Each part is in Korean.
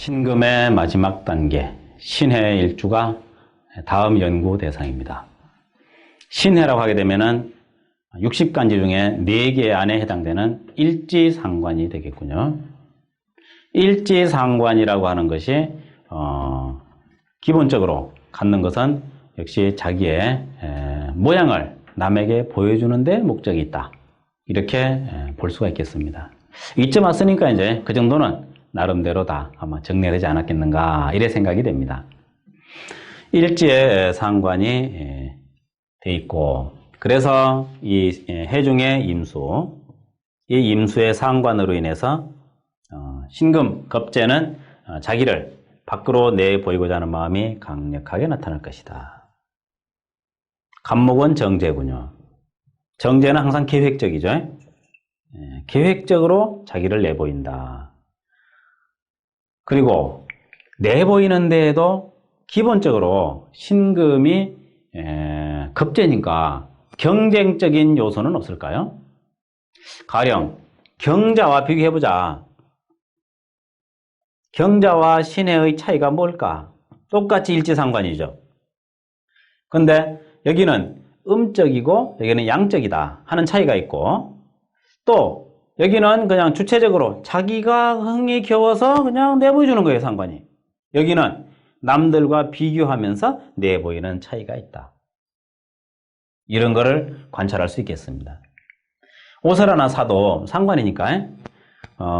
신금의 마지막 단계, 신해 일주가 다음 연구 대상입니다. 신해라고 하게 되면은 60간지 중에 4개 안에 해당되는 일지상관이 되겠군요. 일지상관이라고 하는 것이 기본적으로 갖는 것은 역시 자기의 모양을 남에게 보여주는 데 목적이 있다. 이렇게 볼 수가 있겠습니다. 이쯤 왔으니까 이제 그 정도는 나름대로 다 아마 정리되지 않았겠는가 이래 생각이 됩니다. 일지의 상관이 돼 있고, 그래서 이 해중의 임수, 이 임수의 상관으로 인해서 신금, 겁재는 자기를 밖으로 내보이고자 하는 마음이 강력하게 나타날 것이다. 간목은 정제군요. 정제는 항상 계획적이죠. 계획적으로 자기를 내보인다. 그리고 내보이는 데에도 기본적으로 신금이 겁재니까 경쟁적인 요소는 없을까요? 가령 경자와 비교해보자. 경자와 신해의 차이가 뭘까? 똑같이 일지상관이죠. 근데 여기는 음적이고 여기는 양적이다 하는 차이가 있고, 또 여기는 그냥 주체적으로 자기가 흥이 겨워서 그냥 내보여주는 거예요, 상관이. 여기는 남들과 비교하면서 내보이는 차이가 있다. 이런 거를 관찰할 수 있겠습니다. 옷을 하나 사도 상관이니까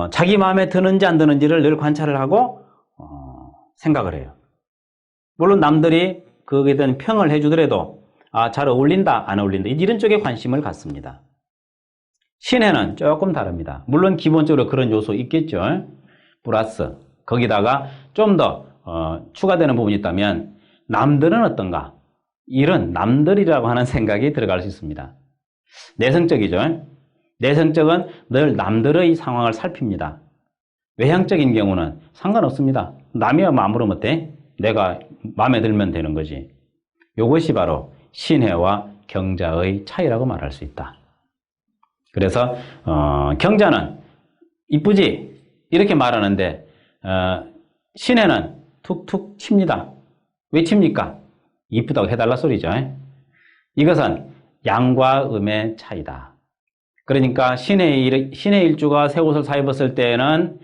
자기 마음에 드는지 안 드는지를 늘 관찰을 하고 생각을 해요. 물론 남들이 거기에 대한 평을 해주더라도 잘 어울린다, 안 어울린다, 이런 쪽에 관심을 갖습니다. 신해는 조금 다릅니다. 물론 기본적으로 그런 요소 있겠죠. 플러스 거기다가 좀 더 추가되는 부분이 있다면 남들은 어떤가? 이런 남들이라고 하는 생각이 들어갈 수 있습니다. 내성적이죠. 내성적은 늘 남들의 상황을 살핍니다. 외향적인 경우는 상관없습니다. 남이야 마음으로 어때? 내가 마음에 들면 되는 거지. 이것이 바로 신해와 경자의 차이라고 말할 수 있다. 그래서 경자는 이쁘지? 이렇게 말하는데 신해는 툭툭 칩니다. 왜 칩니까? 이쁘다고 해달라 소리죠. 이것은 양과 음의 차이다. 그러니까 신해 일주가 새 옷을 사 입었을 때는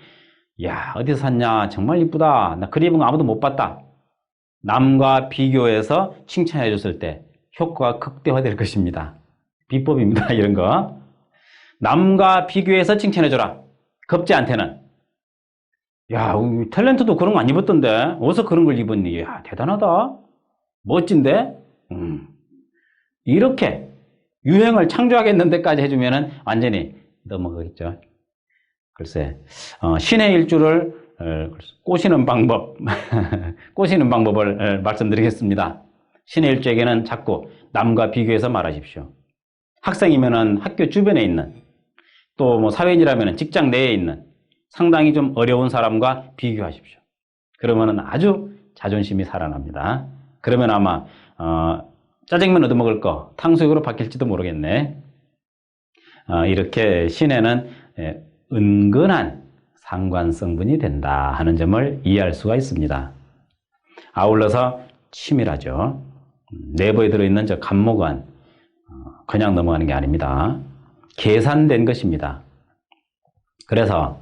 야, 어디서 샀냐? 정말 이쁘다. 나 그리 입은 거 아무도 못 봤다. 남과 비교해서 칭찬해 줬을 때 효과가 극대화될 것입니다. 비법입니다. 이런 거. 남과 비교해서 칭찬해줘라. 겁재한테는. 야, 탤런트도 그런 거 안 입었던데. 어디서 그런 걸 입었니? 야, 대단하다. 멋진데? 이렇게 유행을 창조하겠는 데까지 해주면은 완전히 넘어가겠죠. 글쎄, 신의 일주를 꼬시는 방법, 꼬시는 방법을 말씀드리겠습니다. 신의 일주에게는 자꾸 남과 비교해서 말하십시오. 학생이면은 학교 주변에 있는, 또 뭐 사회인이라면 직장 내에 있는 상당히 좀 어려운 사람과 비교하십시오. 그러면은 아주 자존심이 살아납니다. 그러면 아마 짜장면 얻어먹을 거 탕수육으로 바뀔지도 모르겠네. 이렇게 신해는 은근한 상관성분이 된다 하는 점을 이해할 수가 있습니다. 아울러서 치밀하죠. 내부에 들어있는 저 간목은 그냥 넘어가는 게 아닙니다. 계산된 것입니다. 그래서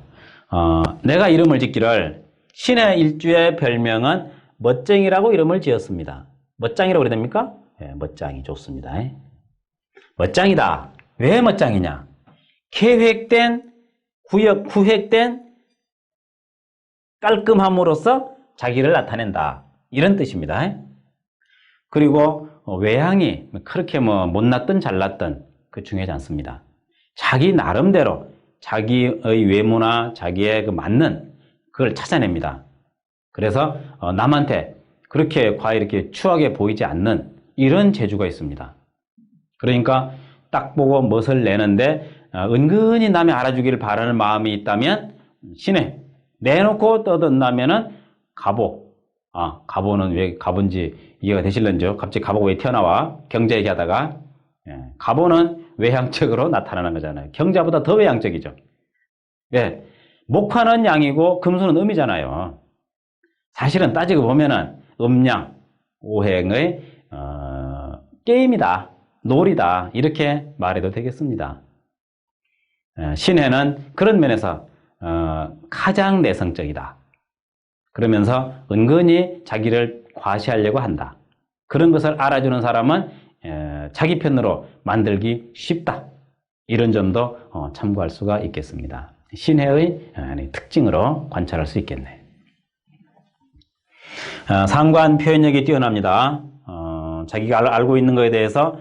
내가 이름을 짓기를 신해 일주의 별명은 멋쟁이라고 이름을 지었습니다. 멋장이라고 그래야 됩니까? 네, 멋장이 좋습니다. 멋장이다. 왜 멋장이냐? 계획된 구획된 깔끔함으로써 자기를 나타낸다. 이런 뜻입니다. 그리고 외향이 그렇게 뭐 못났든 잘났든 그 중요하지 않습니다. 자기 나름대로 자기의 외모나 자기의 그 맞는 그걸 찾아냅니다. 그래서 남한테 그렇게 과히 이렇게 추하게 보이지 않는 이런 재주가 있습니다. 그러니까 딱 보고 멋을 내는데 은근히 남이 알아주기를 바라는 마음이 있다면 신해 내놓고 떠든다면은 가보. 가보는 왜 가본지 이해가 되실런죠? 갑자기 가보가 왜 튀어나와? 경제 얘기하다가 가보는 외향적으로 나타나는 거잖아요. 경자보다 더 외향적이죠. 왜? 목화는 양이고 금수는 음이잖아요. 사실은 따지고 보면은 음양, 오행의 게임이다, 놀이다 이렇게 말해도 되겠습니다. 신해는 그런 면에서 가장 내성적이다. 그러면서 은근히 자기를 과시하려고 한다. 그런 것을 알아주는 사람은 자기 편으로 만들기 쉽다. 이런 점도 참고할 수가 있겠습니다. 신해의 특징으로 관찰할 수 있겠네. 상관 표현력이 뛰어납니다. 자기가 알고 있는 것에 대해서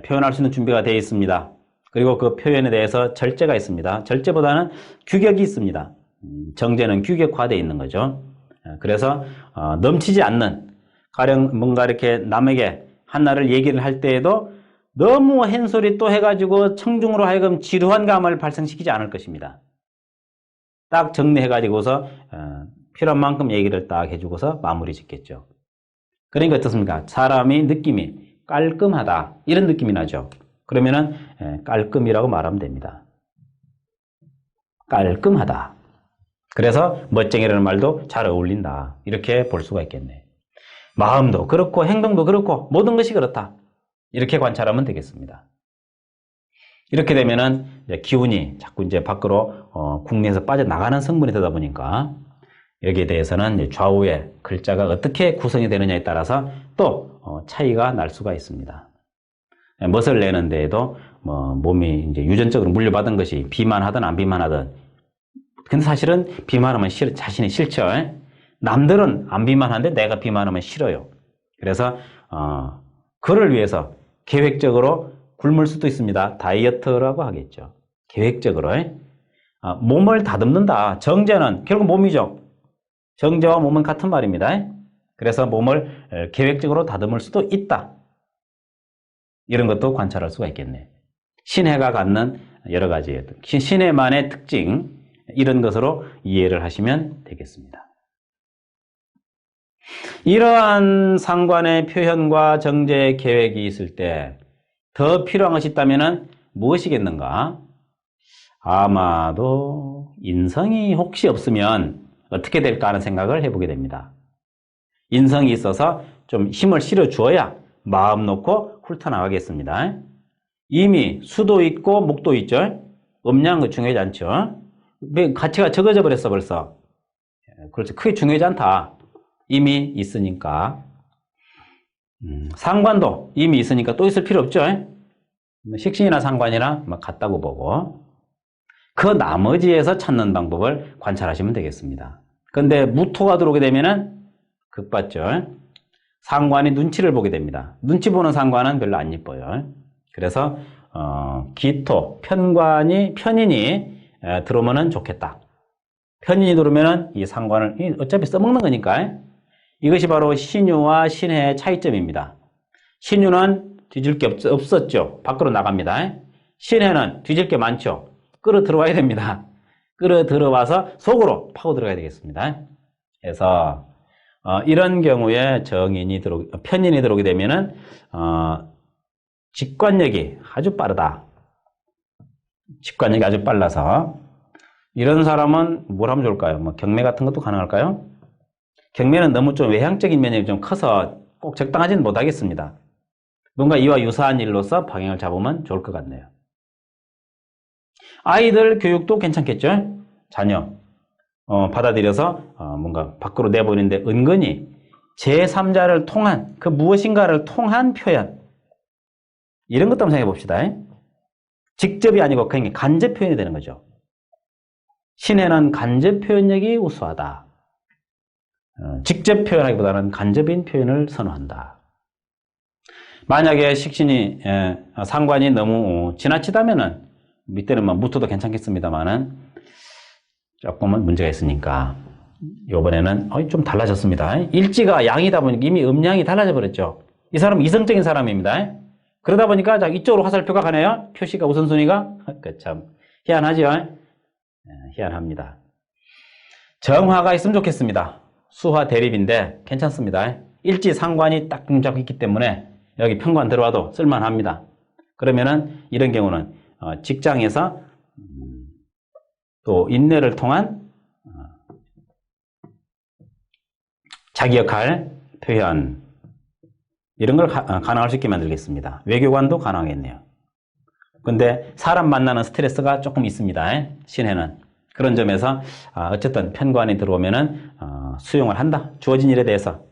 표현할 수 있는 준비가 되어 있습니다. 그리고 그 표현에 대해서 절제가 있습니다. 절제보다는 규격이 있습니다. 정제는 규격화되어 있는 거죠. 그래서 넘치지 않는, 가령 뭔가 이렇게 남에게 하나를 얘기를 할 때에도 너무 한 소리 또 해가지고 청중으로 하여금 지루한 감을 발생시키지 않을 것입니다. 딱 정리해가지고서 필요한 만큼 얘기를 딱 해주고서 마무리 짓겠죠. 그러니까 어떻습니까? 사람이 느낌이 깔끔하다 이런 느낌이 나죠. 그러면은 깔끔이라고 말하면 됩니다. 깔끔하다. 그래서 멋쟁이라는 말도 잘 어울린다. 이렇게 볼 수가 있겠네. 마음도 그렇고 행동도 그렇고 모든 것이 그렇다. 이렇게 관찰하면 되겠습니다. 이렇게 되면은 이제 기운이 자꾸 이제 밖으로 국내에서 빠져나가는 성분이 되다 보니까 여기에 대해서는 좌우에 글자가 어떻게 구성이 되느냐에 따라서 또 차이가 날 수가 있습니다. 멋을 내는 데에도 몸이 이제 유전적으로 물려받은 것이 비만하든 안 비만하든, 근데 사실은 비만하면 자신이 싫죠. 남들은 안 비만한데 내가 비만하면 싫어요. 그래서 그를 위해서 계획적으로 굶을 수도 있습니다. 다이어트라고 하겠죠. 계획적으로 몸을 다듬는다. 정제는 결국 몸이죠. 정제와 몸은 같은 말입니다. 그래서 몸을 계획적으로 다듬을 수도 있다. 이런 것도 관찰할 수가 있겠네. 신해가 갖는 여러 가지 신해만의 특징, 이런 것으로 이해를 하시면 되겠습니다. 이러한 상관의 표현과 정제 계획이 있을 때 더 필요한 것이 있다면 무엇이겠는가? 아마도 인성이 혹시 없으면 어떻게 될까 하는 생각을 해보게 됩니다. 인성이 있어서 좀 힘을 실어 주어야 마음 놓고 훑어나가겠습니다. 이미 수도 있고 목도 있죠. 음양은 중요하지 않죠. 가치가 적어져 버렸어 벌써. 그렇죠. 크게 중요하지 않다. 이미 있으니까. 상관도 이미 있으니까 또 있을 필요 없죠. 식신이나 상관이나 같다고 보고 그 나머지에서 찾는 방법을 관찰하시면 되겠습니다. 근데 무토가 들어오게 되면은 극받죠. 상관이 눈치를 보게 됩니다. 눈치 보는 상관은 별로 안 이뻐요. 그래서 기토, 편인이 들어오면은 좋겠다. 편인이 들어오면은 이 상관을 어차피 써먹는 거니까. 이것이 바로 신유와 신해의 차이점입니다. 신유는 뒤질 게 없었죠. 밖으로 나갑니다. 신해는 뒤질 게 많죠. 끌어 들어와야 됩니다. 끌어 들어와서 속으로 파고 들어가야 되겠습니다. 그래서 이런 경우에 편인이 들어오게 되면은 직관력이 아주 빠르다. 직관력이 아주 빨라서 이런 사람은 뭘 하면 좋을까요? 경매 같은 것도 가능할까요? 경매는 너무 좀 외향적인 면이 좀 커서 꼭 적당하지는 못하겠습니다. 뭔가 이와 유사한 일로서 방향을 잡으면 좋을 것 같네요. 아이들 교육도 괜찮겠죠? 자녀 받아들여서 뭔가 밖으로 내보이는데 은근히 제3자를 통한 그 무엇인가를 통한 표현, 이런 것도 한번 생각해 봅시다. 직접이 아니고 그냥 간접 표현이 되는 거죠. 신해는 간접 표현력이 우수하다. 직접 표현하기보다는 간접인 표현을 선호한다. 만약에 식신이 상관이 너무 지나치다면은 밑에는 무토도 괜찮겠습니다만은 조금은 문제가 있으니까 이번에는 좀 달라졌습니다. 일지가 양이다 보니까 이미 음양이 달라져 버렸죠. 이 사람은 이성적인 사람입니다. 그러다 보니까 이쪽으로 화살표가 가네요. 표시가 우선순위가 참 희한하죠. 희한합니다. 정화가 있으면 좋겠습니다. 수화 대립인데 괜찮습니다. 일지 상관이 딱 잡고 있기 때문에 여기 편관 들어와도 쓸만합니다. 그러면은 이런 경우는 직장에서 또 인내를 통한 자기 역할, 표현 이런 걸 가능할 수 있게 만들겠습니다. 외교관도 가능하겠네요. 근데 사람 만나는 스트레스가 조금 있습니다. 신해는. 그런 점에서 어쨌든 편관이 들어오면은 수용을 한다. 주어진 일에 대해서.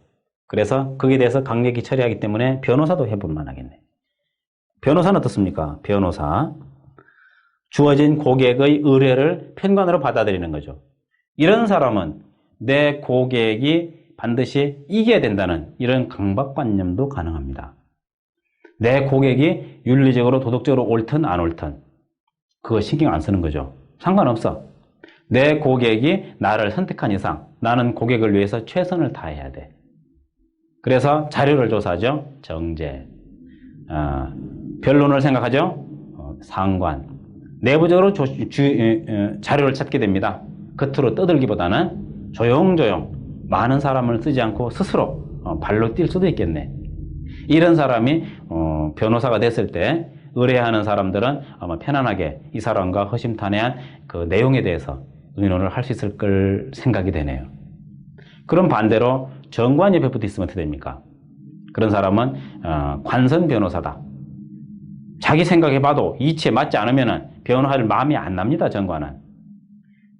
그래서 거기에 대해서 강력히 처리하기 때문에 변호사도 해볼 만하겠네. 변호사는 어떻습니까? 변호사. 주어진 고객의 의뢰를 편관으로 받아들이는 거죠. 이런 사람은 내 고객이 반드시 이겨야 된다는 이런 강박관념도 가능합니다. 내 고객이 윤리적으로 도덕적으로 옳든 안 옳든 그거 신경 안 쓰는 거죠. 상관없어. 내 고객이 나를 선택한 이상 나는 고객을 위해서 최선을 다해야 돼. 그래서 자료를 조사하죠. 정제. 변론을 생각하죠. 상관. 내부적으로 자료를 찾게 됩니다. 겉으로 떠들기보다는 조용조용 많은 사람을 쓰지 않고 스스로 발로 뛸 수도 있겠네. 이런 사람이 변호사가 됐을 때 의뢰하는 사람들은 아마 편안하게 이 사람과 허심탄회한 그 내용에 대해서 의논을 할 수 있을 걸 생각이 되네요. 그럼 반대로 정관 옆에 붙어 있으면 어떻게 됩니까? 그런 사람은 관선 변호사다. 자기 생각해봐도 이치에 맞지 않으면 변호할 마음이 안 납니다. 정관은.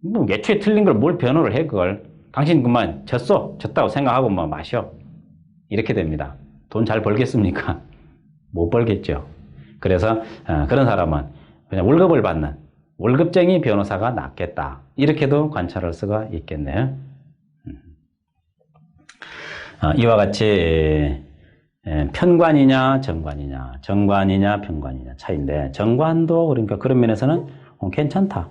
뭐 애초에 틀린 걸 뭘 변호를 해 그걸. 당신 그만 졌다고 생각하고 뭐 마셔. 이렇게 됩니다. 돈 잘 벌겠습니까? 못 벌겠죠. 그래서 그런 사람은 그냥 월급을 받는 월급쟁이 변호사가 낫겠다. 이렇게도 관찰할 수가 있겠네요. 이와 같이 편관이냐 정관이냐 정관이냐 편관이냐 차이인데 정관도 그러니까 그런 면에서는 괜찮다.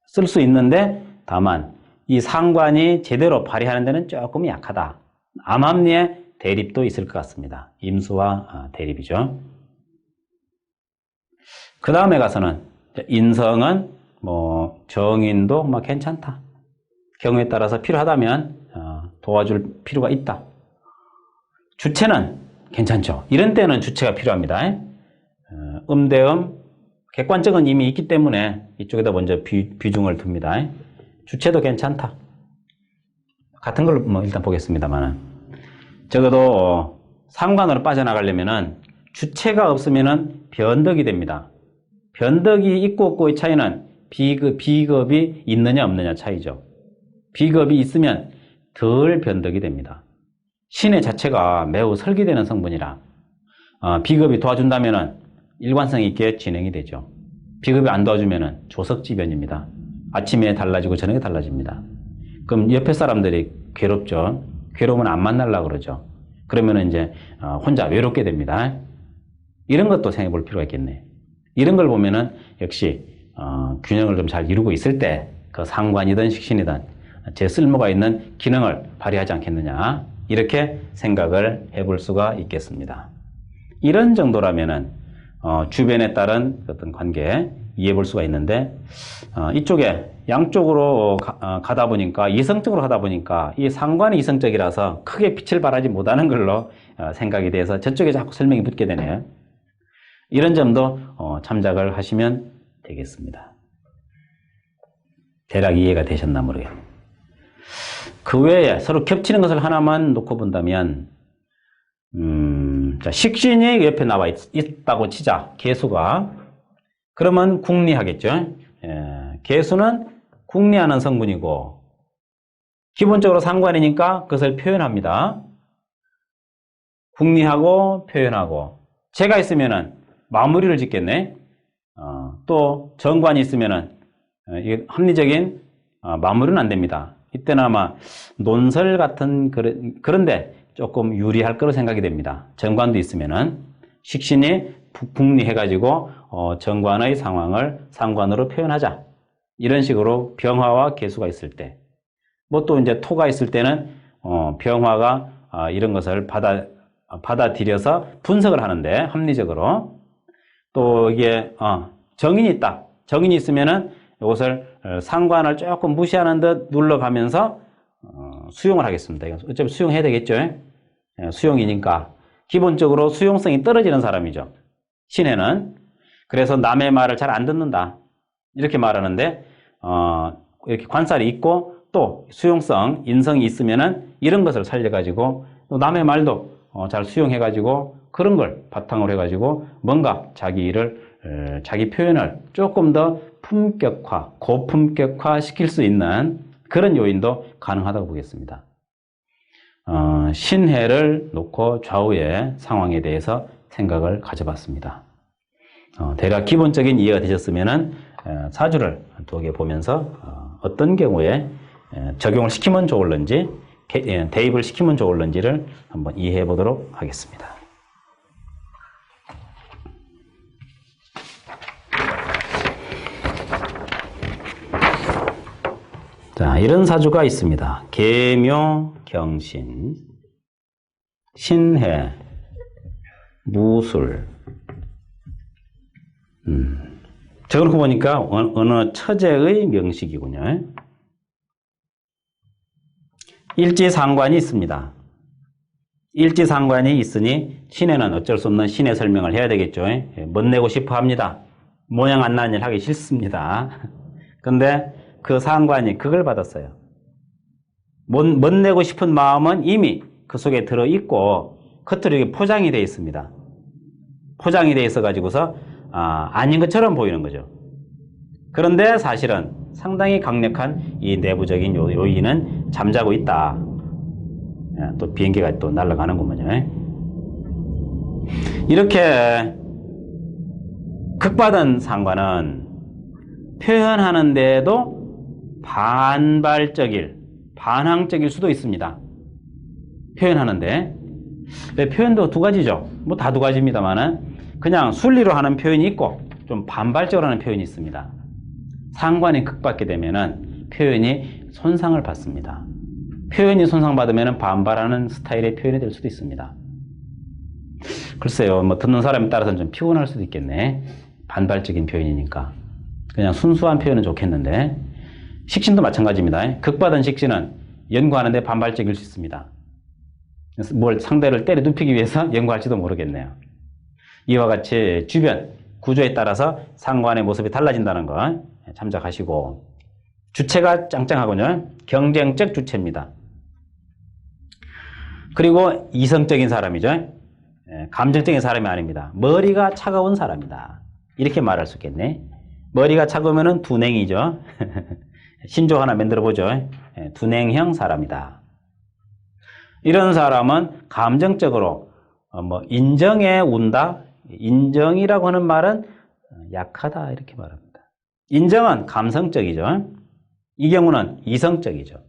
쓸 수 있는데 다만 이 상관이 제대로 발휘하는 데는 조금 약하다. 암암리의 대립도 있을 것 같습니다. 임수와 대립이죠. 그 다음에 가서는 인성은 뭐 정인도 뭐 괜찮다. 경우에 따라서 필요하다면 도와줄 필요가 있다. 주체는 괜찮죠. 이런 때는 주체가 필요합니다. 음대음, 객관적은 이미 있기 때문에 이쪽에다 먼저 비중을 둡니다. 주체도 괜찮다. 같은 걸 뭐 일단 보겠습니다만 적어도 상관으로 빠져나가려면은 주체가 없으면은 변덕이 됩니다. 변덕이 있고 없고의 차이는 비겁이 있느냐 없느냐 차이죠. 비겁이 있으면 덜 변덕이 됩니다. 신의 자체가 매우 설계되는 성분이라 비겁이 도와준다면은 일관성 있게 진행이 되죠. 비겁이 안 도와주면은 조석지변입니다. 아침에 달라지고 저녁에 달라집니다. 그럼 옆에 사람들이 괴롭죠. 괴로우면 안 만나려고 그러죠. 그러면 이제 혼자 외롭게 됩니다. 이런 것도 생각해 볼 필요가 있겠네. 이런 걸 보면은 역시 균형을 좀 잘 이루고 있을 때 그 상관이든 식신이든 제 쓸모가 있는 기능을 발휘하지 않겠느냐 이렇게 생각을 해볼 수가 있겠습니다. 이런 정도라면은 주변에 따른 어떤 관계 이해해 볼 수가 있는데 이쪽에 양쪽으로 가다 보니까 이성적으로 하다 보니까 이 상관이 이성적이라서 크게 빛을 발하지 못하는 걸로 생각이 돼서 저쪽에 자꾸 설명이 붙게 되네요. 이런 점도 참작을 하시면 되겠습니다. 대략 이해가 되셨나 모르겠네요. 그 외에 서로 겹치는 것을 하나만 놓고 본다면 자, 식신이 옆에 나와 있다고 치자. 개수가. 그러면 궁리하겠죠. 개수는 궁리하는 성분이고 기본적으로 상관이니까 그것을 표현합니다. 궁리하고 표현하고 제가 있으면은 마무리를 짓겠네. 또 정관이 있으면은 이게 합리적인 마무리는 안 됩니다. 이때는 아마 논설 같은 그런데 조금 유리할 거로 생각이 됩니다. 정관도 있으면은 식신이 북리해가지고 정관의 상황을 상관으로 표현하자. 이런 식으로 병화와 개수가 있을 때, 뭐 또 이제 토가 있을 때는 병화가 이런 것을 받아들여서 분석을 하는데 합리적으로 또 이게 정인이 있다. 정인이 있으면은 이것을 상관을 조금 무시하는 듯 눌러가면서 수용을 하겠습니다. 어차피 수용해야 되겠죠. 수용이니까 기본적으로 수용성이 떨어지는 사람이죠. 신해는. 그래서 남의 말을 잘 안 듣는다. 이렇게 말하는데 이렇게 관살이 있고 또 수용성, 인성이 있으면은 이런 것을 살려가지고 또 남의 말도 잘 수용해가지고 그런 걸 바탕으로 해가지고 뭔가 자기 일을, 자기 표현을 조금 더 품격화, 고품격화 시킬 수 있는 그런 요인도 가능하다고 보겠습니다. 신해를 놓고 좌우의 상황에 대해서 생각을 가져봤습니다. 대략 기본적인 이해가 되셨으면은 사주를 두 개 보면서 어떤 경우에 적용을 시키면 좋을런지 대입을 시키면 좋을런지를 한번 이해해 보도록 하겠습니다. 자, 이런 사주가 있습니다. 계묘, 경신, 신해, 무술. 적어놓고 보니까 어느 처제의 명식이군요. 일지상관이 있습니다. 일지상관이 있으니 신해는 어쩔 수 없는 신해 설명을 해야 되겠죠. 멋내고 싶어 합니다. 모양 안 나는 일 하기 싫습니다. 근데 그 상관이 그걸 받았어요. 멋내고 싶은 마음은 이미 그 속에 들어있고 겉으로 이게 포장이 되어 있습니다. 포장이 되어 있어 가지고서 아닌 것처럼 보이는 거죠. 그런데 사실은 상당히 강력한 이 내부적인 요인은 잠자고 있다. 또 비행기가 또 날아가는구먼요. 이렇게 극받은 상관은 표현하는데도 반항적일 수도 있습니다. 표현하는데. 표현도 두 가지죠. 뭐 다 두 가지입니다만은 그냥 순리로 하는 표현이 있고 좀 반발적으로 하는 표현이 있습니다. 상관이 극받게 되면은 표현이 손상을 받습니다. 표현이 손상받으면 반발하는 스타일의 표현이 될 수도 있습니다. 글쎄요, 뭐 듣는 사람에 따라서는 좀 피곤할 수도 있겠네. 반발적인 표현이니까. 그냥 순수한 표현은 좋겠는데, 식신도 마찬가지입니다. 극받은 식신은 연구하는데 반발적일 수 있습니다. 뭘 상대를 때려 눕히기 위해서 연구할지도 모르겠네요. 이와 같이 주변 구조에 따라서 상관의 모습이 달라진다는 거 참작하시고, 주체가 짱짱하군요. 경쟁적 주체입니다. 그리고 이성적인 사람이죠. 감정적인 사람이 아닙니다. 머리가 차가운 사람이다. 이렇게 말할 수 있겠네. 머리가 차가우면 둔행이죠. 신조 하나 만들어 보죠. 둔행형 사람이다. 이런 사람은 감정적으로 인정에 운다. 인정이라고 하는 말은 약하다 이렇게 말합니다. 인정은 감성적이죠. 이 경우는 이성적이죠.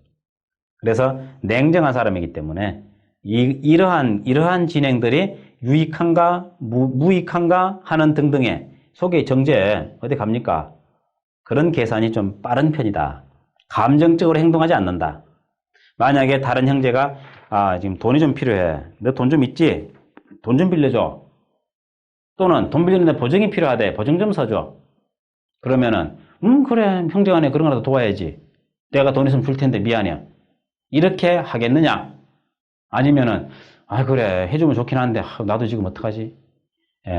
그래서 냉정한 사람이기 때문에 이러한 진행들이 유익한가 무익한가 하는 등등의 속의 정제 어디 갑니까? 그런 계산이 좀 빠른 편이다. 감정적으로 행동하지 않는다. 만약에 다른 형제가 지금 돈이 좀 필요해. 너 돈 좀 있지? 돈 좀 빌려줘. 또는 돈 빌리는데 보증이 필요하대. 보증 좀 서줘. 그러면은 그래 형제간에 그런 거라도 도와야지. 내가 돈 있으면 줄 텐데 미안해. 이렇게 하겠느냐? 아니면은 그래 해주면 좋긴 한데 나도 지금 어떡하지?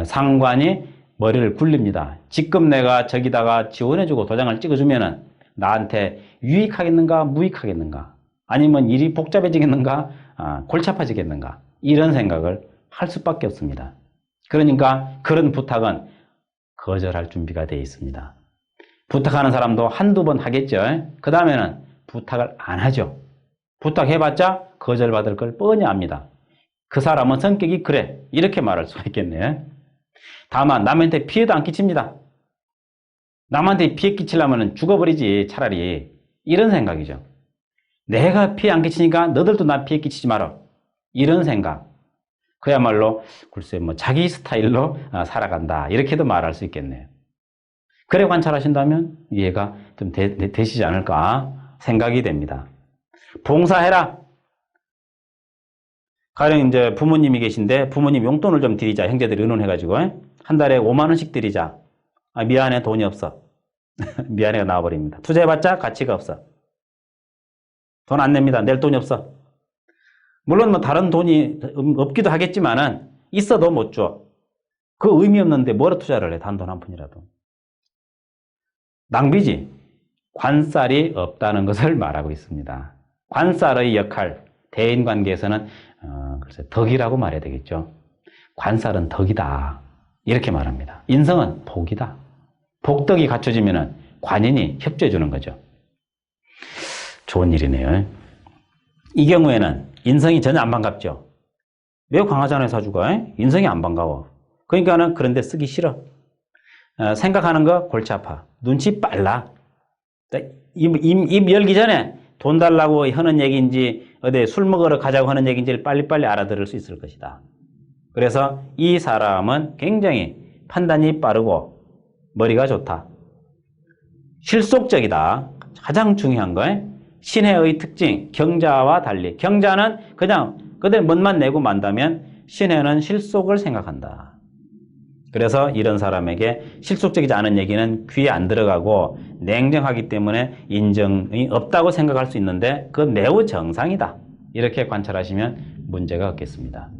상관이 머리를 굴립니다. 지금 내가 저기다가 지원해주고 도장을 찍어주면은 나한테 유익하겠는가 무익하겠는가? 아니면 일이 복잡해지겠는가 골치 아파지겠는가? 이런 생각을 할 수밖에 없습니다. 그러니까 그런 부탁은 거절할 준비가 되어 있습니다. 부탁하는 사람도 한두 번 하겠죠. 그 다음에는 부탁을 안 하죠. 부탁해봤자 거절받을 걸 뻔히 압니다. 그 사람은 성격이 그래. 이렇게 말할 수가 있겠네요. 다만 남한테 피해도 안 끼칩니다. 남한테 피해 끼치려면 죽어버리지 차라리. 이런 생각이죠. 내가 피해 안 끼치니까 너들도 나 피해 끼치지 마라. 이런 생각. 그야말로 글쎄 자기 스타일로 살아간다. 이렇게도 말할 수 있겠네요. 그래 관찰하신다면 이해가 좀 되시지 않을까 생각이 됩니다. 봉사해라. 가령 이제 부모님이 계신데 부모님 용돈을 좀 드리자. 형제들이 의논해가지고 한 달에 5만 원씩 드리자. 미안해 돈이 없어. 미안해가 나와버립니다. 투자해봤자 가치가 없어. 돈 안 냅니다. 낼 돈이 없어. 물론 다른 돈이 없기도 하겠지만은 있어도 못 줘. 그 의미 없는데 뭐로 투자를 해? 단돈 한 푼이라도. 낭비지. 관살이 없다는 것을 말하고 있습니다. 관살의 역할, 대인관계에서는 글쎄 덕이라고 말해야 되겠죠. 관살은 덕이다. 이렇게 말합니다. 인성은 복이다. 복덕이 갖춰지면 관인이 협조해 주는 거죠. 좋은 일이네요. 이 경우에는 인성이 전혀 안 반갑죠. 매우 강하잖아요, 사주가. 인성이 안 반가워. 그러니까는 그런데 쓰기 싫어. 생각하는 거 골치 아파. 눈치 빨라. 입 열기 전에 돈 달라고 하는 얘기인지 어디 술 먹으러 가자고 하는 얘기인지를 빨리빨리 알아들을 수 있을 것이다. 그래서 이 사람은 굉장히 판단이 빠르고 머리가 좋다. 실속적이다. 가장 중요한 거. 신해의 특징, 경자와 달리. 경자는 그냥 그대로 멋만 내고 만다면 신해는 실속을 생각한다. 그래서 이런 사람에게 실속적이지 않은 얘기는 귀에 안 들어가고 냉정하기 때문에 인정이 없다고 생각할 수 있는데 그건 매우 정상이다. 이렇게 관찰하시면 문제가 없겠습니다.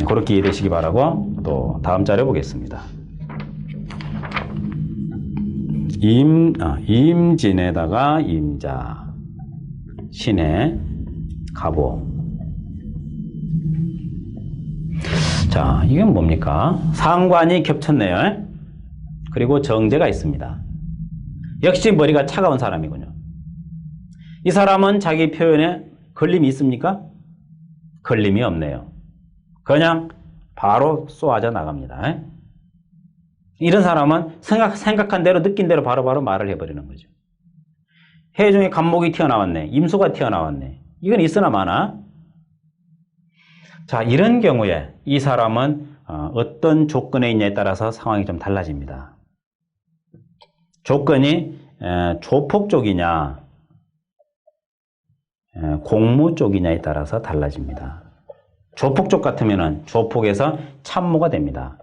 그렇게 이해되시기 바라고 또 다음 자료 보겠습니다. 임진에다가 임자, 신해, 갑오. 자, 이건 뭡니까? 상관이 겹쳤네요. 그리고 정제가 있습니다. 역시 머리가 차가운 사람이군요. 이 사람은 자기 표현에 걸림이 있습니까? 걸림이 없네요. 그냥 바로 쏘아져 나갑니다. 이런 사람은 생각한 대로 느낀 대로 바로바로 말을 해버리는 거죠. 해 중에 간목이 튀어나왔네. 임수가 튀어나왔네. 이건 있으나 마나. 자, 이런 경우에 이 사람은 어떤 조건에 있냐에 따라서 상황이 좀 달라집니다. 조건이 조폭 쪽이냐 공무 쪽이냐에 따라서 달라집니다. 조폭 쪽 같으면 조폭에서 참모가 됩니다.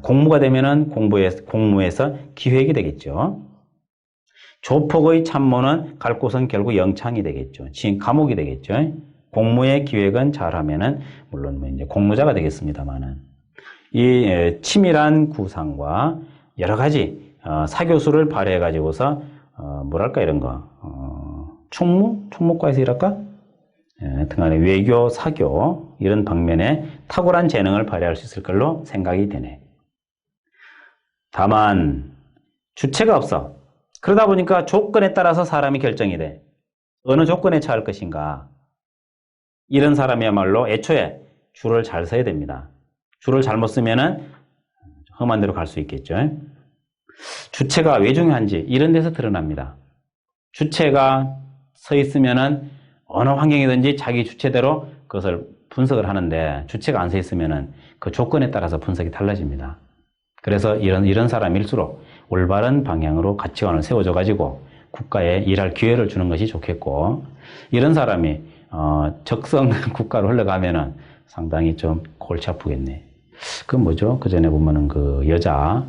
공무가 되면 공무에서 기획이 되겠죠. 조폭의 참모는 갈 곳은 결국 영창이 되겠죠. 감옥이 되겠죠. 공무의 기획은 잘하면은 물론 이제 공무자가 되겠습니다만은 이 치밀한 구상과 여러 가지 사교수를 발휘해 가지고서 뭐랄까 이런 거 총무과에서 일할까? 등간에 외교, 사교 이런 방면에 탁월한 재능을 발휘할 수 있을 걸로 생각이 되네. 다만 주체가 없어. 그러다 보니까 조건에 따라서 사람이 결정이 돼. 어느 조건에 처할 것인가. 이런 사람이야말로 애초에 줄을 잘 서야 됩니다. 줄을 잘못 쓰면은 험한 데로 갈 수 있겠죠. 주체가 왜 중요한지 이런 데서 드러납니다. 주체가 서 있으면은 어느 환경이든지 자기 주체대로 그것을 분석을 하는데 주체가 안 서 있으면은 그 조건에 따라서 분석이 달라집니다. 그래서 이런 사람일수록 올바른 방향으로 가치관을 세워줘 가지고 국가에 일할 기회를 주는 것이 좋겠고 이런 사람이 적성 국가로 흘러가면은 상당히 좀 골치 아프겠네. 그 뭐죠? 그 전에 보면은 그 여자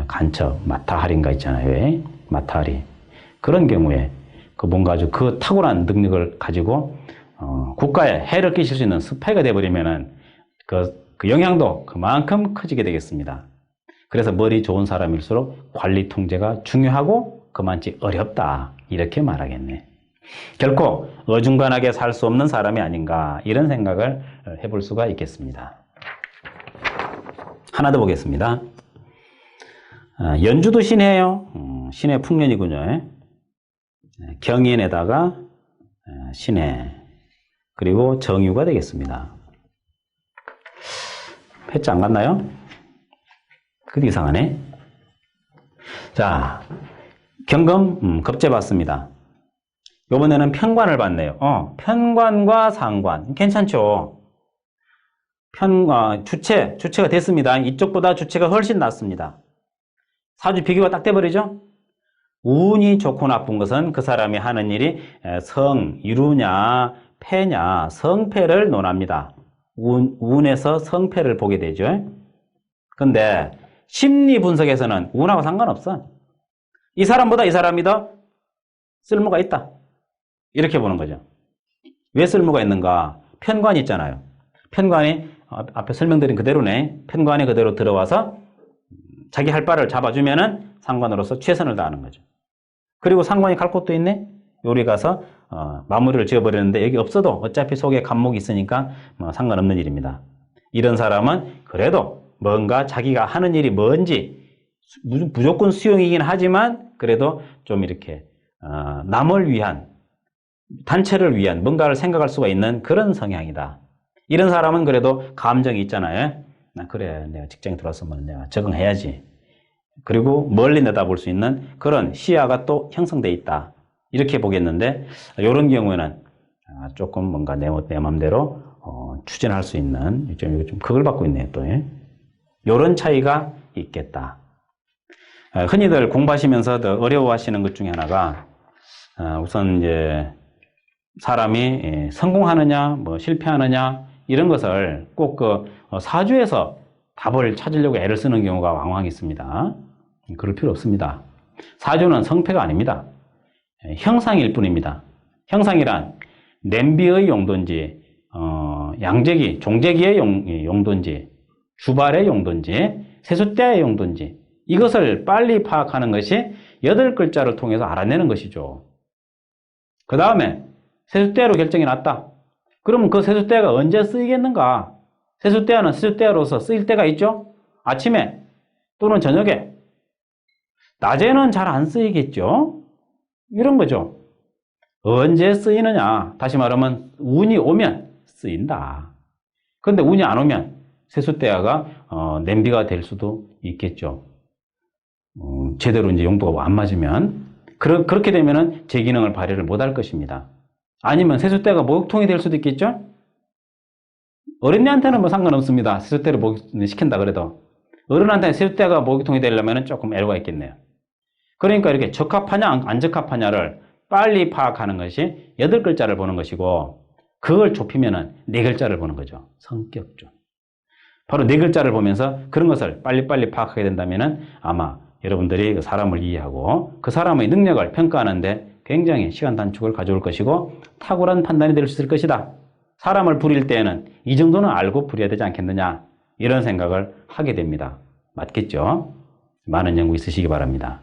간첩 마타하리인가 있잖아요. 왜? 마타하리. 그런 경우에 그 뭔가 아주 그 탁월한 능력을 가지고 국가에 해를 끼칠 수 있는 스파이가 돼버리면은 그 영향도 그만큼 커지게 되겠습니다. 그래서 머리 좋은 사람일수록 관리 통제가 중요하고 그만치 어렵다. 이렇게 말하겠네. 결코 어중간하게 살 수 없는 사람이 아닌가 이런 생각을 해볼 수가 있겠습니다. 하나 더 보겠습니다. 연주도 신해예요. 신해 풍년이군요. 경인에다가 신해 그리고 정유가 되겠습니다. 패자 안 갔나요? 그게 이상하네. 자, 경금 급제 받습니다. 이번에는 편관을 받네요. 편관과 상관 괜찮죠? 주체가 됐습니다. 이쪽보다 주체가 훨씬 낫습니다. 사주 비교가 딱 돼버리죠? 운이 좋고 나쁜 것은 그 사람이 하는 일이 이루냐 패냐 성패를 논합니다. 운에서 성패를 보게 되죠. 근데 심리 분석에서는 운하고 상관없어. 이 사람보다 이 사람이 더 쓸모가 있다. 이렇게 보는 거죠. 왜 쓸모가 있는가? 편관이 있잖아요. 편관이 앞에 설명드린 그대로네. 편관이 그대로 들어와서 자기 할 바를 잡아주면은 상관으로서 최선을 다하는 거죠. 그리고 상관이 갈 곳도 있네? 요리 가서 마무리를 지어버리는데 여기 없어도 어차피 속에 감목이 있으니까 뭐 상관없는 일입니다. 이런 사람은 그래도 뭔가 자기가 하는 일이 뭔지 무조건 수용이긴 하지만 그래도 좀 이렇게 남을 위한, 단체를 위한 뭔가를 생각할 수가 있는 그런 성향이다. 이런 사람은 그래도 감정이 있잖아요. 그래, 내가 직장에 들어왔으면 내가 적응해야지. 그리고 멀리 내다볼 수 있는 그런 시야가 또 형성되어 있다. 이렇게 보겠는데 이런 경우에는 조금 뭔가 내 맘대로 추진할 수 있는 이거 좀 극을 받고 있네요. 또 이런 차이가 있겠다. 흔히들 공부하시면서 더 어려워하시는 것 중에 하나가 우선 이제 사람이 성공하느냐, 뭐 실패하느냐 이런 것을 꼭 그 사주에서 답을 찾으려고 애를 쓰는 경우가 왕왕 있습니다. 그럴 필요 없습니다. 사주는 성패가 아닙니다. 형상일 뿐입니다. 형상이란 냄비의 용도인지, 양재기, 종재기의 용도인지, 주발의 용도인지, 세숫대의 용도인지 이것을 빨리 파악하는 것이 8글자를 통해서 알아내는 것이죠. 그 다음에 세숫대야로 결정이 났다. 그러면 그 세숫대야가 언제 쓰이겠는가? 세숫대야는 세숫대야로서 쓰일 때가 있죠? 아침에 또는 저녁에. 낮에는 잘 안 쓰이겠죠? 이런 거죠. 언제 쓰이느냐? 다시 말하면 운이 오면 쓰인다. 그런데 운이 안 오면 세숫대야가 냄비가 될 수도 있겠죠. 제대로 이제 용도가 안 맞으면 그렇게 되면은 제 기능을 발휘를 못할 것입니다. 아니면 세숫대야가 목욕통이 될 수도 있겠죠. 어린애한테는 뭐 상관없습니다. 세숫대를 시킨다 그래도 어른한테 세숫대야가 목욕통이 되려면 조금 애로가 있겠네요. 그러니까 이렇게 적합하냐 안 적합하냐를 빨리 파악하는 것이 8글자를 보는 것이고 그걸 좁히면은 4글자를 보는 거죠. 성격존. 바로 4글자를 보면서 그런 것을 빨리빨리 파악하게 된다면은 아마 여러분들이 그 사람을 이해하고 그 사람의 능력을 평가하는데 굉장히 시간 단축을 가져올 것이고 탁월한 판단이 될 수 있을 것이다. 사람을 부릴 때에는 이 정도는 알고 부려야 되지 않겠느냐 이런 생각을 하게 됩니다. 맞겠죠? 많은 연구 있으시기 바랍니다.